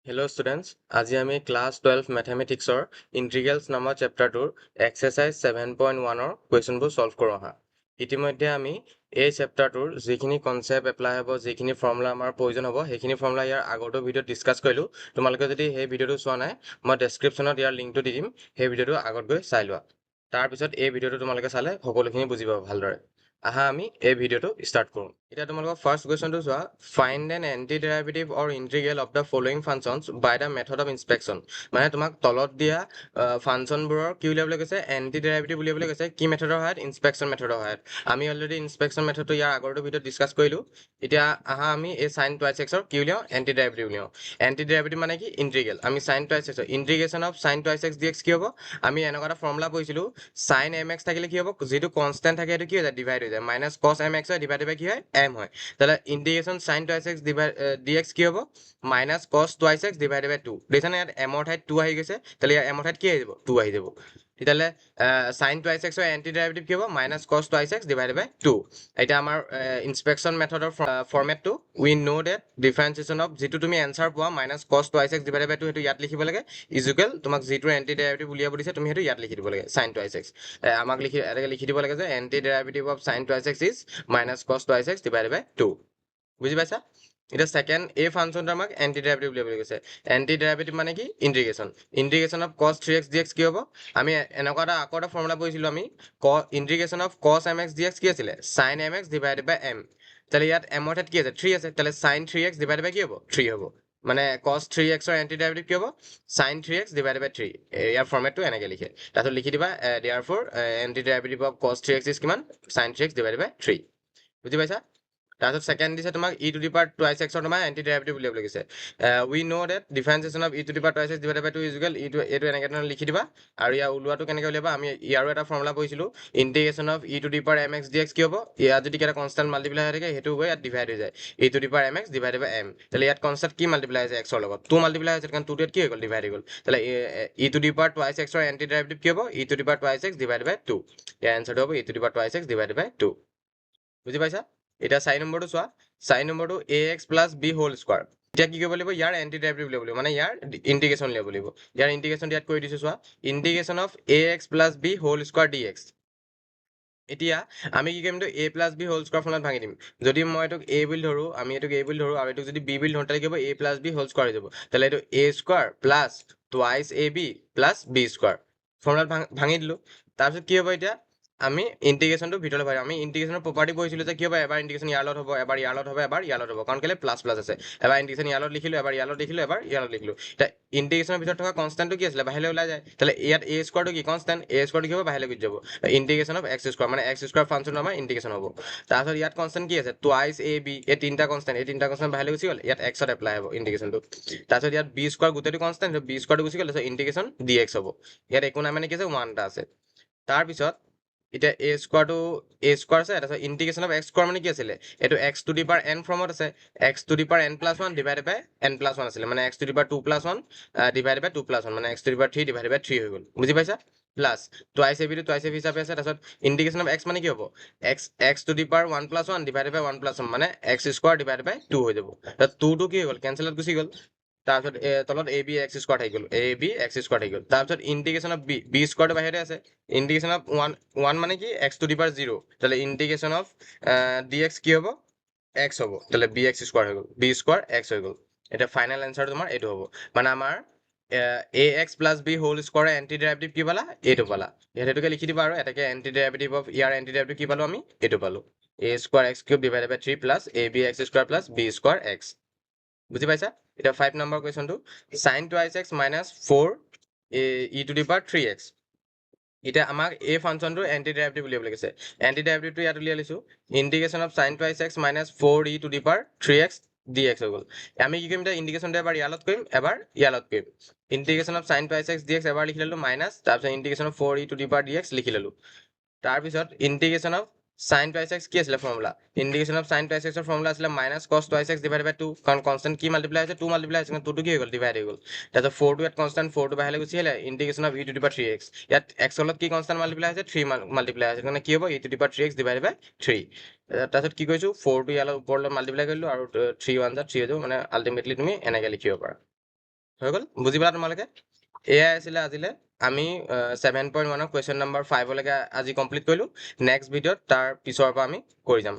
Hello students, আজি আমি class 12 মেথমেটিক্সৰ ইন্টিগ্ৰেলছ নামৰ চেপ্টাৰটোৰ এক্সাৰচাইজ 7.1ৰ কুৱেশ্যনবোৰ সলভ কৰোঁ আহা। ইতিমধ্যে আমি এই চেপ্টাৰটোৰ যিখিনি কনচেপ্ট এপ্লাই হ'ব, যিখিনি ফৰ্মুলা আমাৰ প্ৰয়োজন হ'ব, সেইখিনি ফৰ্মুলা ইয়াৰ আগৰটো ভিডিঅ'ত ডিছকাছ কৰিলোঁ। তোমালোকে যদি সেই ভিডিঅ'টো চোৱা নাই, মই ডেছক্ৰিপশ্যনত ইয়াৰ লিংকটো দি দিম, সেই ভিডিঅ'টো আগত গৈ চাই লোৱা। তাৰপিছত এই ভিডিঅ'টো তোমালোকে চালে সকলোখিনি বুজি পাবা ভালদৰে। আহা আমি এই ভিডিঅ'টো ষ্টাৰ্ট কৰোঁ। এতিয়া তোমালোকৰ ফাৰ্ষ্ট কুৱেশ্যনটো চোৱা, find an anti derivative or integral of the following functions by the method of inspection. মানে তোমাক তলত দিয়া ফাংচনবোৰৰ কি উলিয়াবলৈ কৈছে, এন্টি ডেৰিভেটিভ উলিয়াবলৈ কৈছে, কি মেথডৰ সহায়ত, ইন্সপেকশ্যন মেথডৰ সহায়ত। আমি অলৰেডি ইন্সপেকশ্যন মেথডটো ইয়াৰ আগৰটো ভিডিঅ'ত ডিছকাছ কৰিলোঁ। এতিয়া আহা আমি এই সাইন টুৱাইছ এক্সৰ কি উলিয়াওঁ, এন্টি ডেৰিভেটিভ উলিয়াওঁ। এন্টি ডেৰিভেটিভ মানে কি, ইন্টিগ্ৰেল। আমি সাইন টুৱাইছ এক্সৰ integration of sine twice x d x কি হ'ব, আমি এনেকুৱা এটা ফৰ্মুলা পঢ়িছিলোঁ, সাইন এম এক্স থাকিলে কি হ'ব, যিটো কনষ্টেণ্ট থাকে সেইটো কি হৈ যায়, ডিভাইড হৈ যায়, মাইনাছ কছ এম এক্স হয়, ডিভাইড বাই কি হয়, এম হয়। তাহলে integration sine twice x d x কি হ'ব, minus cos twice x divide বাই 2। দেখিছানে ইয়াত এমৰ ঠাইত 2 আহি গৈছে, তাহলে ইয়াৰ এমৰ ঠাইত কি আহি যাব, 2 আহি যাব। তেতিয়াহ'লে সাইন টুৱাইছ এক্সৰ এন্টি ডেৰিভেটিভ কি হ'ব, minus cos twice x divide বাই 2। এতিয়া আমাৰ ইন্সপেকশ্যন মেথডৰ ফৰ্মেটটো, উই নো ডেট ডিফাৰেঞ্চিয়েশ্যন অফ, যিটো তুমি এনচাৰ পোৱা minus cos twice x divide বাই 2, সেইটো ইয়াত লিখিব লাগে, ইজুকেল তোমাক যিটো এন্টি ডেৰিভেটিভ উলিয়াব দিছে তুমি সেইটো ইয়াত লিখি দিব লাগে, সাইন টুৱাইছ এক্স। আমাক এনেকৈ লিখি দিব লাগে যে anti derivative of sine twice x is minus cos twice x divide বাই 2। বুজি পাইছা? এতিয়া সেকেন্ড এই ফাংচনটো আমাক এন্টি ডেৰিভেটিভ উলিয়াবলৈ কৈছে। এন্টি ডেৰিভেটিভ মানে কি, ইন্টিগ্ৰেশ্যন অফ cos 3x dx কি হ'ব, আমি এনেকুৱা এটা আকৌ এটা ফৰ্মুলা পঢ়িছিলোঁ আমি, ইন্টিগ্ৰেশ্যন অফ cos mx dx কি আছিলে, sin mx ডিভাইডেড বাই m। তাহলে ইয়াত m ৰ ঠাইত কি আছে, 3 আছে, তাহলে sin 3x ডিভাইডেড বাই কি হ'ব, 3 হ'ব। মানে cos 3x ৰ এন্টি ডেৰিভেটিভ কি হ'ব, sin 3x ডিভাইডেড বাই 3। ইয়াৰ ফৰ্মেটটো এনেকৈ লিখে। তাৰপিছত লিখি দিবা therefore anti derivative of cos 3x is কিমান, sin 3x ডিভাইডেড বাই 3। বুজি পাইছা? তাৰপিছত সেকেন্ড দিছে তোমাক e to the power twice এক্সৰ তোমাৰ এন্টি ডেৰিভেটিভ উলিয়াবলৈ কৈছে। We know that differentiation of e to the power twice x divided by 2 is equal, এইটো এনেকৈ ধৰণে লিখি দিবা। আৰু ইয়াৰ ওলোৱাটো কেনেকৈ উলিয়াবা, আমি ইয়াৰো এটা ফৰ্মুলা পঢ়িছিলোঁ, integration of e to the power m x d x কি হ'ব, ইয়াত যদি কিবা কনষ্টেণ্ট মাল্টিপ্লাই হৈ থাকে সেইটো গৈ ইয়াত ডিভাইড হৈ যায়, e to the power m x divided by m. তাহলে ইয়াত কনষ্টেণ্ট কি মাল্টিপ্লাই হৈছে, এক্সৰ লগত 2 মাল্টিপ্লাই হৈছে, কাৰণ 2 ইয়াত কি হৈ গ'ল, ডিভাইড হৈ গ'ল। তাহলে e to the power twice এক্সৰ এন্টি ডেৰিভেটিভ কি হ'ব, e to the power twice x divided by 2। ইয়াৰ এনচাৰটো হ'ব e to the power twice x divided by 2। বুজি পাইছা? এতিয়া 4 নম্বৰটো চোৱা, 4 নম্বৰটো ax plus B whole square. এতিয়া কি কৰিব লাগিব, ইয়াৰ এন্টি ডেৰিভেটিভ উলিয়াব লাগিব, মানে ইয়াৰ ইন্টিগ্ৰেশ্যন উলিয়াব লাগিব। ইয়াৰ ইন্টিগ্ৰেশ্যন ইয়াত কৰি দিছো চোৱা, integration of ax plus B whole square dx। এতিয়া আমি কি কৰিম, a প্লাছ বি হোল স্কোৱাৰ ফৰ্মত ভাঙি দিম। যদি মই এইটোক a বুলি ধৰো, আমি এইটোক a বুলি ধৰো, আৰু এইটোক যদি b বুলি ধৰো, তাহলে কি হ'ব, a plus B whole square হৈ যাব। তাহলে এইটো a square plus twice a b plus b square ফৰ্মুলাত ভাঙি দিলো। তাৰপিছত কি হ'ব, এতিয়া আমি ইন্টিগ্ৰেশ্যনটো ভিতৰলৈ ভৰাই, আমি ইন্টিগ্ৰেশ্যনৰ প্ৰপাৰ্টি পঢ়িছিলোঁ যে কি হ'ব, এবাৰ ইন্টিগ্ৰেশ্যন ইয়াৰ লগত হ'ব, এবাৰ ইয়াৰ লগত হ'ব, এবাৰ ইয়াৰ লগত হ'ব, কাৰণ কেলে প্লাছ প্লাছ আছে। এবাৰ ইন্টিগ্ৰেশ্যন ইয়াৰ লগত লিখিলোঁ, এবাৰ ইয়াৰ লগত লিখিলোঁ, এবাৰ ইয়াৰ লগত লিখিলোঁ। এতিয়া ইন্টিগ্ৰেশ্যনৰ ভিতৰত থকা কনষ্টেণ্টটো কি আছিলে, বাহিৰলৈ ওলাই যায়। তাহলে ইয়াত a স্কোৱাৰটো কি, কনষ্টেণ্ট, a স্কোৱাৰটো কি হ'ব, বাহিৰলৈ গুচি যাব। ইন্টিগ্ৰেশ্যন অফ এক্স স্কোৱাৰ, মানে এক্স স্কোৱাৰ ফাংচনটো আমাৰ ইন্টিগ্ৰেশ্যন হ'ব। তাৰপিছত ইয়াত কনষ্টেণ্ট কি আছে, টুৱাইছ এ বি, এই তিনিটা কনষ্টেণ্ট বাহিৰলৈ গুচি গ'ল, ইয়াত এক্সত এপ্লাই হ'ব ইন্টিগ্ৰেশ্যনটো। তাৰপিছত ইয়াত বি স্কোৱাৰ গোটেইটো কনষ্টেণ্ট, বি স্কোৱাৰটো গুচি গ'ল, তাৰপিছত ইন্টিগ্ৰেশ্যন ডি এক্স হ'ব। ইয়াত একো নাই, মানে কি আছে, 1 এটা আছে। তাৰপিছত এতিয়া a স্কোৱাৰটো a স্কোৱাৰ আছে, তাৰপিছত ইন্টিগ্ৰেশ্যন অফ এক্স স্কোৱাৰ মানে কি আছিলে, এইটো x to the power n ফৰ্মত আছে, x to the power n plus 1 divided by n plus 1 আছিলে, মানে x to the power 2 plus 1 divided by 2 plus 1, মানে x to the power 3 divided by 3 হৈ গ'ল। বুজি পাইছা? প্লাছ টুৱাইছ এ বিটো টুৱাইছ এ বি হিচাপে আছে। তাৰপিছত ইন্টিগ্ৰেশ্যন অফ x মানে কি হ'ব, x to the power 1 plus 1 divided by 1 plus 1, মানে x স্কোৱাৰ ডিভাইডেড বাই 2 হৈ যাব। তাত 2 কি হৈ গ'ল, কেনচেলত গুচি গ'ল। তাৰপিছত তলত এ বি এক্স স্কোৱাৰ থাকি গ'ল, এ বি এক্স স্কোৱাৰ থাকি গ'ল। তাৰপিছত ইন্টিগ্ৰেশ্যন অফ বি স্কোৱাৰটো বাহিৰতে আছে, ইন্টিগ্ৰেশ্যন অফ ওৱান মানে কি, এক্স টু দি পাৱাৰ 0, তাহলে ইন্টিগ্ৰেশ্যন অফ ডি এক্স কি হ'ব, এক্স হ'ব, তাহলে বি এক্স স্কোৱাৰ হৈ গ'ল, বি স্কোৱাৰ এক্স হৈ গ'ল। এতিয়া ফাইনেল এনচাৰটো তোমাৰ এইটো হ'ব, মানে আমাৰ a x plus B whole স্কোৱাৰৰ এন্টি ডেৰিভেটিভ কি পালা, এইটো পালা। ইয়াত সেইটোকে লিখি দিবা, আৰু এটাকে এন্টি ডেৰিভেটিভ অফ ইয়াৰ এন্টি ডেৰিভেটিভ কি পালো, আমি এইটো পালো, a square x cube divided by 3 plus a b x square plus b square x. বুজি পাইছা? এতিয়া 5 নম্বৰ কুৱেশ্যনটো, sine twice x minus 4 e to the power 3x। এতিয়া আমাক এই ফাংচনটোৰ এন্টি ডেৰিভেটিভ উলিয়াবলৈ কৈছে। এন্টি ডেৰিভেটিভটো ইয়াত উলিয়াই লৈছো, integration of sine twice x minus 4 e to the power 3x dx হৈ গ'ল। আমি কি কৰিম, এতিয়া ইন্টিগ্ৰেশ্যনটো এবাৰ ইয়াৰ লগত কৰিম, এবাৰ ইয়াৰ লগত কৰিম। Integration of sine twice x dx এবাৰ লিখি ল'লো, মাইনাছ, তাৰপিছত integration of 4 e to the power dx লিখি ল'লো। তাৰপিছত integration of sine twice x কি আছিলে formula, integration of sine twice এক্সৰ ফৰ্মুলা আছিলে minus cos twice x divided by 2, কাৰণ কনষ্টেণ্ট কি মাল্টিপ্লাই হৈছে, 2 মাল্টিপ্লাই হৈছে, কাৰণ 2টো কি হৈ গ'ল, ডিভাইড হৈ গ'ল। তাৰপিছত 4টো ইয়াত কনষ্টেণ্ট, 4টো বাহিৰলৈ গুচি আহিলে, integration of e to the power 3x, ইয়াত x লগত কি কনষ্টেণ্ট মাল্টিপ্লাই হৈছে, 3 মাল্টিপ্লাই হৈছে, কাৰণে কি হ'ব, e to the power 3x divided by 3। তাৰপিছত কি কৰিছো, 4টো ইয়াৰ ওপৰলৈ মাল্টিপ্লাই কৰিলো, আৰু 3 1 3 হৈ যাব, মানে আল্টিমেটলি তুমি এনেকৈ লিখিব পাৰা। হৈ গ'ল বুজি পালা তোমালোকে এয়াই আছিলে আজিলৈ আমি 7.1 কুৱেশ্যন নম্বৰ 5 লৈকে আজি কমপ্লিট কৰিলোঁ নেক্সট ভিডিঅ'ত তাৰ পিছৰ পৰা আমি কৰি যাম